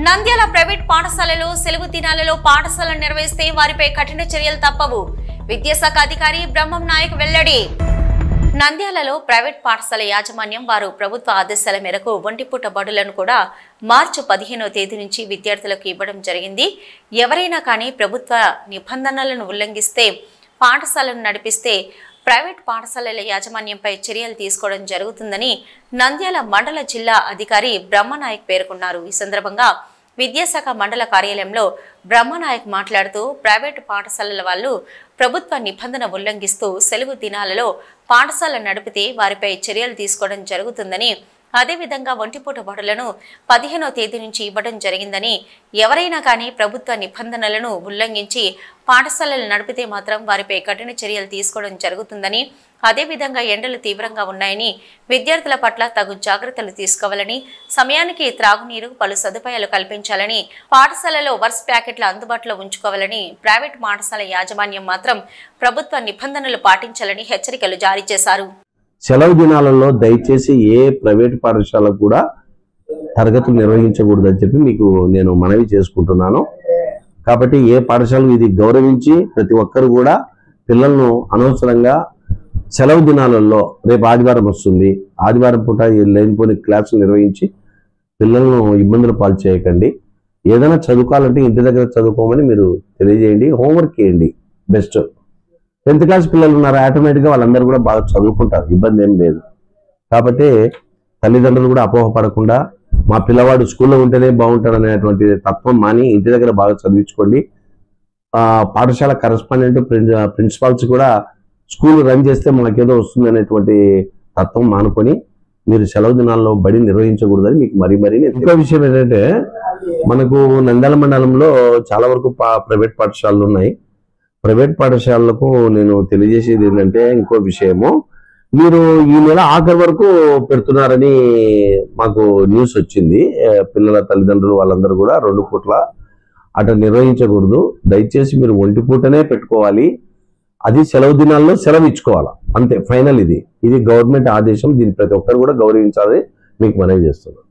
Nandyal private పాఠశాలలో సెలవు దినాలలో పాఠశాలను నిర్వహిస్తే వారిపై కఠిన చర్యలు తప్పవు. విద్యాశాఖ అధికారి బ్రహ్మం నాయక్ వెల్లడి. నంద్యాలలో ప్రైవేట్ పాఠశాల యాజమాన్యం వారు ప్రభుత్వ ఆదేశాల మేరకు ఒంటిపూట బడులను కూడా మార్చి 15వ తేదీ నుంచి విద్యార్థులకు ఇవ్వడం జరిగింది. ఎవరైనా కానీ ప్రభుత్వ నిబంధనలను ఉల్లంఘిస్తే పాఠశాలను నడిపిస్తే ప్రైవేట్ పాఠశాలల యాజమాన్యంపై చర్యలు తీసుకోవడం జరుగుతుందని నంద్యాల మండల జిల్లా అధికారి బ్రహ్మనాయక్ పేర్కొన్నారు. ఈ సందర్భంగా విద్యాశాఖ మండల కార్యాలయంలో బ్రహ్మనాయక్ మాట్లాడుతూ ప్రైవేటు పాఠశాలల వాళ్ళు ప్రభుత్వ నిబంధన ఉల్లంఘిస్తూ సెలవు దినాలలో పాఠశాల నడిపితే వారిపై చర్యలు తీసుకోవడం జరుగుతుందని, అదేవిధంగా ఒంటిపూట బడులను 15వ తేదీ నుంచి ఇవ్వడం జరిగిందని, ఎవరైనా కానీ ప్రభుత్వ నిబంధనలను ఉల్లంఘించి పాఠశాలలు నడిపితే మాత్రం వారిపై కఠిన చర్యలు తీసుకోవడం జరుగుతుందని, అదేవిధంగా ఎండలు తీవ్రంగా ఉన్నాయని విద్యార్థుల పట్ల తగు జాగ్రత్తలు తీసుకోవాలని, సమయానికి త్రాగునీరు పలు సదుపాయాలు కల్పించాలని, పాఠశాలలో వర్స్ ప్యాకెట్లు అందుబాటులో ఉంచుకోవాలని, ప్రైవేట్ పాఠశాల యాజమాన్యం మాత్రం ప్రభుత్వ నిబంధనలు పాటించాలని హెచ్చరికలు జారీ చేశారు. సెలవు దినాలలో దయచేసి ఏ ప్రైవేట్ పాఠశాలకు కూడా తరగతులు నిర్వహించకూడదని చెప్పి మీకు నేను మనవి చేసుకుంటున్నాను. కాబట్టి ఏ పాఠశాలకు ఇది గౌరవించి ప్రతి ఒక్కరు కూడా పిల్లలను అనవసరంగా సెలవు దినాలలో, రేపు ఆదివారం వస్తుంది, ఆదివారం పూట లేనిపోని క్లాసులు నిర్వహించి పిల్లలను ఇబ్బందులు పాలు చేయకండి. ఏదైనా చదువుకోవాలంటే ఇంటి దగ్గర చదువుకోమని మీరు తెలియజేయండి. హోంవర్క్ చేయండి. బెస్ట్ 10th క్లాస్ పిల్లలు ఉన్నారు, ఆటోమేటిక్గా వాళ్ళందరూ కూడా బాగా చదువుకుంటారు, ఇబ్బంది ఏం లేదు. కాబట్టి తల్లిదండ్రులు కూడా అపోహపడకుండా మా పిల్లవాడు స్కూల్లో ఉంటేనే బాగుంటాడు అనేటువంటి తత్వం మాని ఇంటి దగ్గర బాగా చదివించుకోండి. పాఠశాల కరెస్పాండెంట్ ప్రిన్సిపాల్స్ కూడా స్కూల్ రన్ చేస్తే మాకేదో వస్తుంది అనేటువంటి తత్వం మానుకొని మీరు సెలవు దినాల్లో బడి నిర్వహించకూడదని మీకు మరీ ఇంకో విషయం ఏంటంటే, మనకు నంద్యాల మండలంలో చాలా వరకు ప్రైవేట్ పాఠశాలలు ఉన్నాయి. ప్రైవేట్ పాఠశాలలకు నేను తెలియజేసేది ఏంటంటే, ఇంకో విషయము, మీరు ఈ నెల ఆఖరి వరకు పెడుతున్నారని మాకు న్యూస్ వచ్చింది. పిల్లల తల్లిదండ్రులు వాళ్ళందరూ కూడా 2 పూట్ల అట్లా నిర్వహించకూడదు. దయచేసి మీరు ఒంటి పూటనే పెట్టుకోవాలి. అది సెలవు దినాల్లో సెలవు ఇచ్చుకోవాలి, అంతే, ఫైనల్. ఇది గవర్నమెంట్ ఆదేశం. దీన్ని ప్రతి ఒక్కరు కూడా గౌరవించాలని మీకు మనవి చేస్తున్నాను.